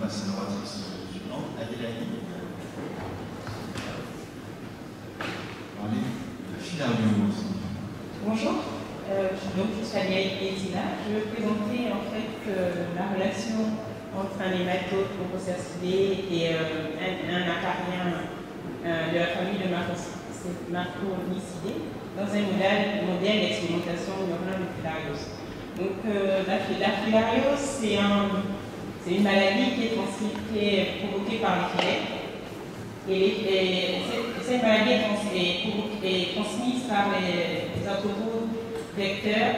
c'est l'oratrice suivante, Adélanie. Parler de filariose. Bonjour, donc je suis Adélanie. Je vais présenter en fait la relation entre un hématode bronchocercidé et un acarien de la famille de macronicidés dans un modèle d'expérimentation neurale de filariose. Donc la filariose, c'est une maladie qui est provoquée par les filets. Et cette maladie est transmise par les arthropodes vecteurs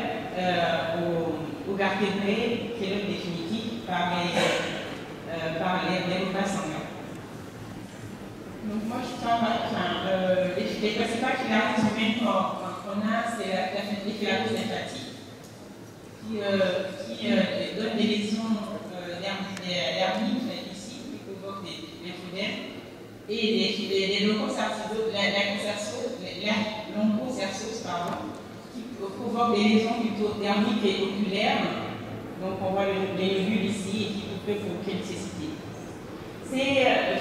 aux vertébrés, qui est le définitif, par les repas sanguins. Donc moi je tiens les principales filarioses humaines qu'on a, c'est les filarioses lymphatiques qui donnent des lésions dermiques ici, qui provoquent des lymphodèmes, et les longocercoses, qui provoquent des lésions plutôt dermiques et oculaires. Donc on voit les nodules ici et qui peuvent provoquer une cécité. Ces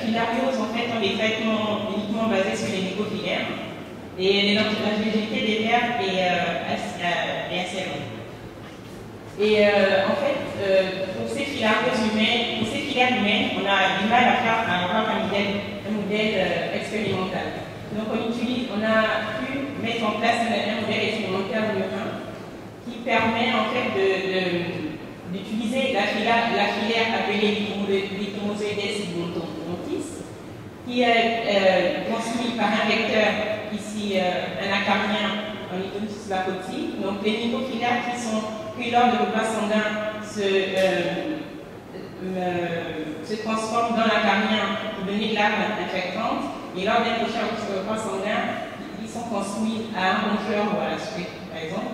filarioses en fait ont des traitements uniquement basés sur les mucofilaires et la longévité des nerfs est assez longue. Et en fait, pour ces filarioses humaines, on a du mal à avoir un modèle expérimental. Donc on a pu mettre en place un modèle expérimental neurin qui permet en fait d'utiliser la filière appelée l'itomozoïdes sigmodontis, qui est transmise par un vecteur, ici un acarien en itomozoïdes lacotique. Donc les microfilaires qui lors de repas sanguin se transforment dans l'acarien pour donner de l'arme infectante, et lors d'un prochain repas sanguin, ils sont transmis à un rongeur ou à la suite, par exemple,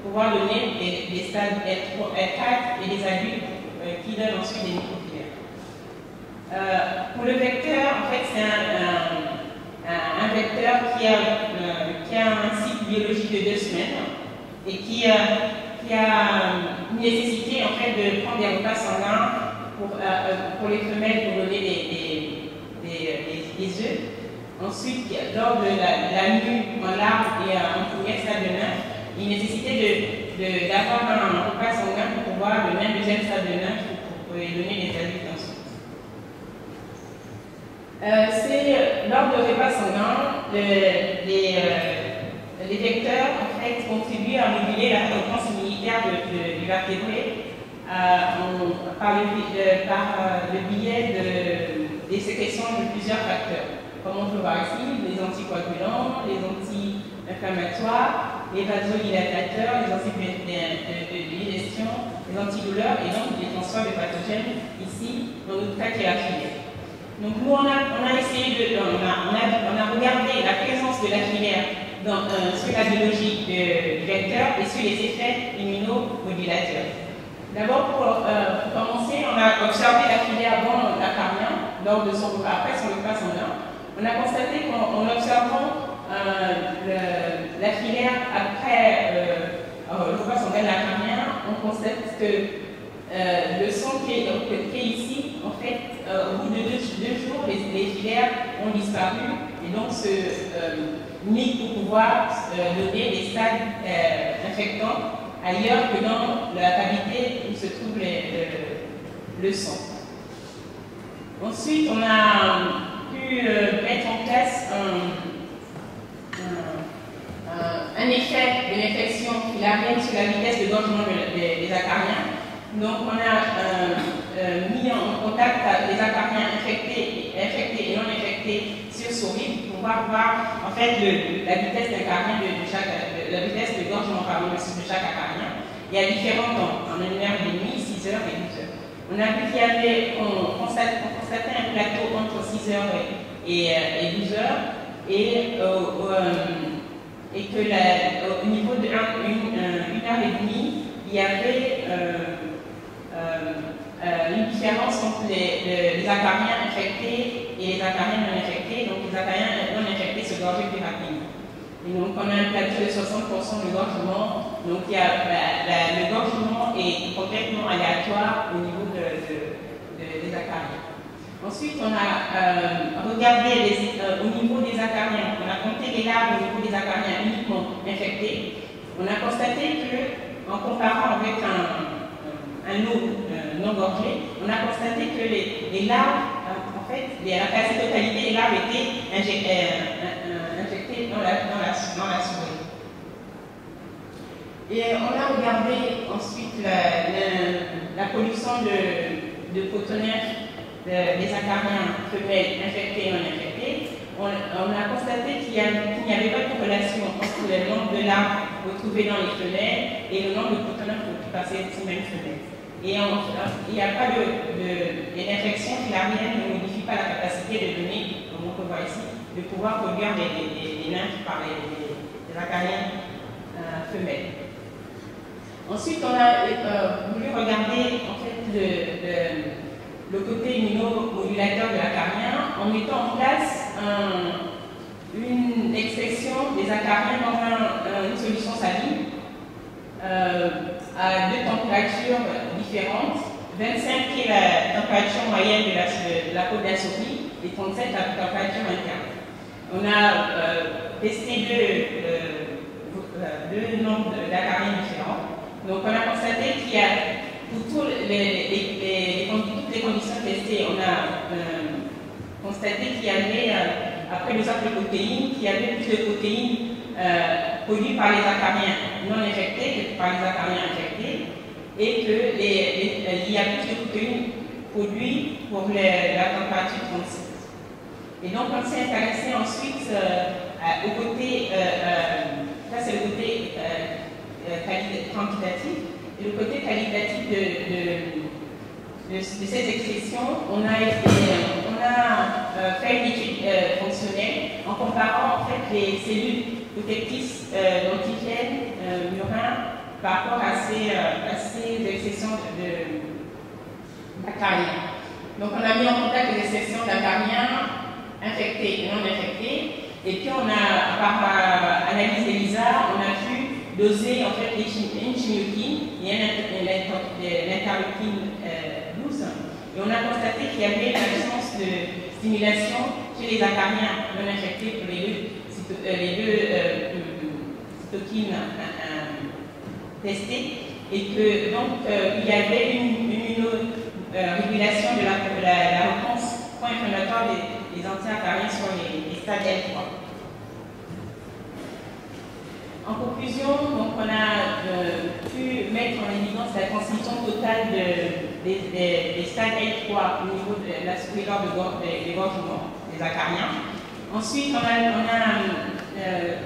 pour pouvoir donner des stades L4 et des adultes qui donnent ensuite des microfilaires. Pour le vecteur, en fait, c'est un vecteur qui a un cycle biologique de 2 semaines et qui a une nécessité en fait de prendre des repas sanguins pour les femelles pour donner des œufs. Ensuite, lors de la mue en larve et en premier stade de nymphe, il nécessitait d'avoir un repas sanguin pour pouvoir donner un deuxième stade de nymphe pour donner des adultes ensuite. Lors de repas sanguins, les vecteurs en fait contribuent à réguler la fréquence immunitaire du vertébré par le biais des sécrétions de plusieurs facteurs. Comme on peut voir ici, les anticoagulants, les anti-inflammatoires, les vasodilatateurs, les antibioticides de digestion, les antidouleurs et donc les transferts de pathogènes ici dans notre cas qui est la filière. Donc nous on a regardé la présence de la filière sur la biologie du vecteur et sur les effets immunomodulateurs. D'abord, pour commencer, on a observé la filière dans l'acarien lors de après son repas sanguin. On a constaté qu'en observant la filière après le repas sanguin de l'acarien, on constate que le sang qui est ici, en fait, au bout de 2 jours, les filières ont disparu et donc se unissent pour pouvoir donner des stades infectants ailleurs que dans la cavité où se trouve le sang. Ensuite, on a pu mettre en place un effet de l'infection filarienne sur la vitesse de gorgement des acariens. Donc, on a mis en contact les acariens infectés et non infectés sur souris pour pouvoir voir en fait la vitesse d'acarien la vitesse de gorgement de chaque acarien. Il y a différents temps, en 1 heure et demie, 6 heures et 12 heures. On a vu qu'on constatait un plateau entre 6 heures et 12 heures et que au niveau de 1 heure et demie, il y avait une différence entre les acariens infectés et les acariens non infectés. Donc les acariens non infectés se gorgeaient plus rapidement. Et donc on a un plateau de 60% de gorgement. Donc le gorgement est complètement aléatoire au niveau des acariens. Ensuite, on a regardé au niveau des acariens, on a compté les larves au niveau des acariens uniquement infectés. On a constaté que, en comparant avec un eau non gorgé, on a constaté que les larves, en fait, la quasi-totalité des larves étaient injectées dans la souris. Et on a regardé ensuite la pollution de cotonneuf des acariens femelles infectés et non infectés. On a constaté qu'il n'y avait pas de corrélation entre le nombre de larves retrouvées dans les femelles et le nombre de cotonneuf retrouvés par ces mêmes femelles. Et il n'y a pas l'infection filarienne ne modifie pas la capacité de donner, comme on peut voir ici, de pouvoir produire des nymphes par les acariens femelles. Ensuite, on a voulu regarder en fait le côté immunomodulateur de l'acarien en mettant en place une expression des acariens dans une solution saline à deux températures différentes. 25 qui est la température moyenne de la peau de la souris et 37 la température interne. On a testé deux nombres d'acariens différents. Donc on a constaté qu'il y a, pour toutes les conditions testées, on a constaté qu'il y avait, après l'usage de protéines, qu'il y avait plus de protéines produites par les acariens non infectés que par les acariens infectés, et qu'il y a plus de protéines produites pour la température 37. Et donc on s'est intéressé ensuite au côté, ça c'est le côté quantitatif, et le côté qualitatif de ces expressions, on a fait une étude fonctionnelle en comparant en fait les cellules protectrices dentifriennes murins par rapport à ces expressions d'acariens. Donc on a mis en contact les expressions d'acariens infectés et non infectés, et puis on a, par analyse d'ELISA, on a pu doser en fait une chimioquine et l'interleukine 12, et on a constaté qu'il y avait une absence de stimulation chez les acariens non infectés pour les deux cytokines testées, et que donc il y avait une immunorégulation de la réponse pro-inflammatoire des anti-acariens sur les stades L3. En conclusion, donc, on a pu mettre en évidence la transmission totale des stades L3 au niveau de la supérieure des gorgements des acariens. Ensuite, on a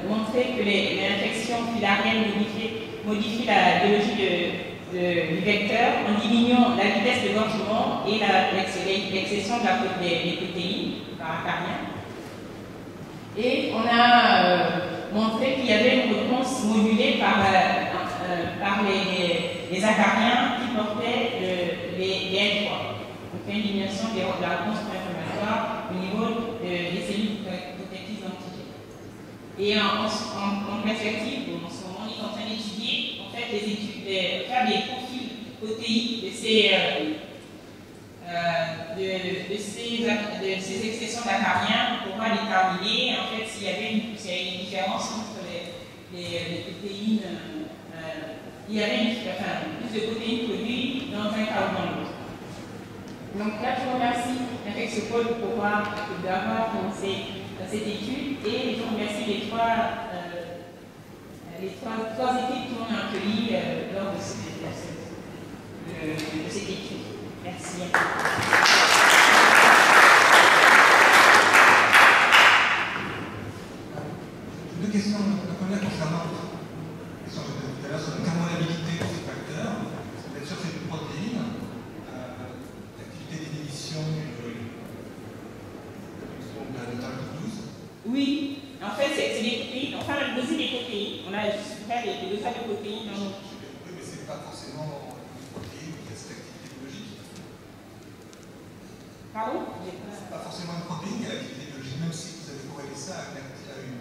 montré que l'infection filarienne modifie la biologie du vecteur en diminuant la vitesse de gorgement et l'excession des protéines par acarien. Et on a montré qu'il y avait une réponse modulée par les acariens qui portaient les L3. Donc une diminution de la réponse inflammatoire au niveau des cellules protectives d'antigènes. Et en perspective, en ce moment, on est en train d'étudier en fait, faire des profils protéiques de ces expressions d'acariens pour pouvoir déterminer en fait s'il y avait une différence entre les protéines, il y avait plus de protéines produites dans un cas ou dans l'autre. Donc là, je vous remercie d'Infectiopol d'avoir commencé cette étude, et je remercie les trois équipes qui m'ont accueilli lors de cette étude. Merci. Deux questions. La première concernant la question que j'ai tout à l'heure sur la thermolabilité de ces facteurs. Bien sûr, c'est une protéine. L'activité d'inhibition de l'interleukine 12. Oui, en fait, c'est des protéines. Enfin, on a dosé des protéines. On a juste fait des dosages de protéines. Oui, mais ce n'est pas forcément une protéine qui a cette activité biologique. Pardon? C'est pas forcément une protéine qui a l'activité biologique, même si vous avez corrélé ça à une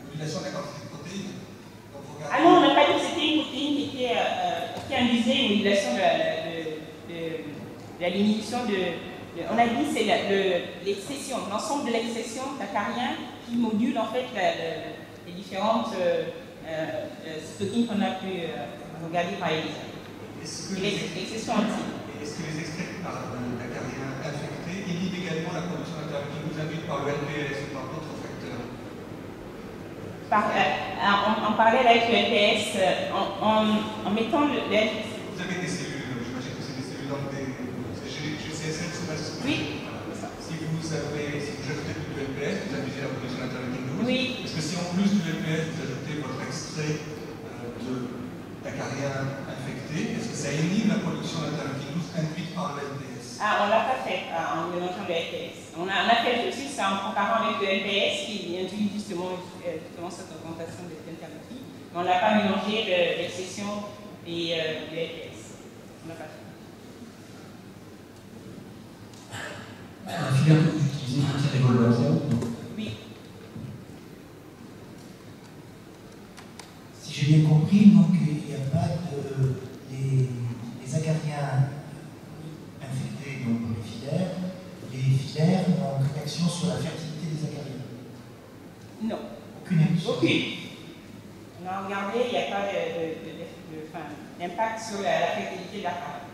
modulation de la quantité de protéines. Donc, ah non, on n'a pas dit que c'était une protéine qui induisait une modulation de la diminution de On a dit c'est l'excession, l'ensemble de l'excession d'acariens qui module en fait les différentes cytokines qu'on a pu regarder par Elisa. L'excession anti. Est-ce que les extraits d'acariens infectés inhibent également la production d'interleukine 12 induite par le LPS ou par d'autres facteurs? En parallèle avec le LPS, en mettant le LPS. Vous avez des cellules, j'imagine que c'est des cellules dans des GCSL, c'est pas ce que Oui. Si vous ajoutez du LPS, vous abusez la production d'interleukine 12. Oui. Est-ce que si en plus du LPS, vous ajoutez votre extrait d'acariens infectés, est-ce que ça inhibe la production d'interleukine 12 induite par le LPS? On ne l'a pas fait en mélangeant le LPS. On a fait aussi ça en comparant avec le LPS qui induit justement cette augmentation de l'interleukine. Mais on n'a pas mélangé l'excession et le LPS. On n'a pas fait. La filière que vous utilisez contient des volatiles? Oui. Si j'ai bien compris, donc il n'y a pas de. Les acariens infectés donc, par les filaires n'ont aucune action sur la fertilité des acariens? Non. Aucune action? Aucune. On a regardé, il n'y a pas d'impact sur la fertilité de l'acarien.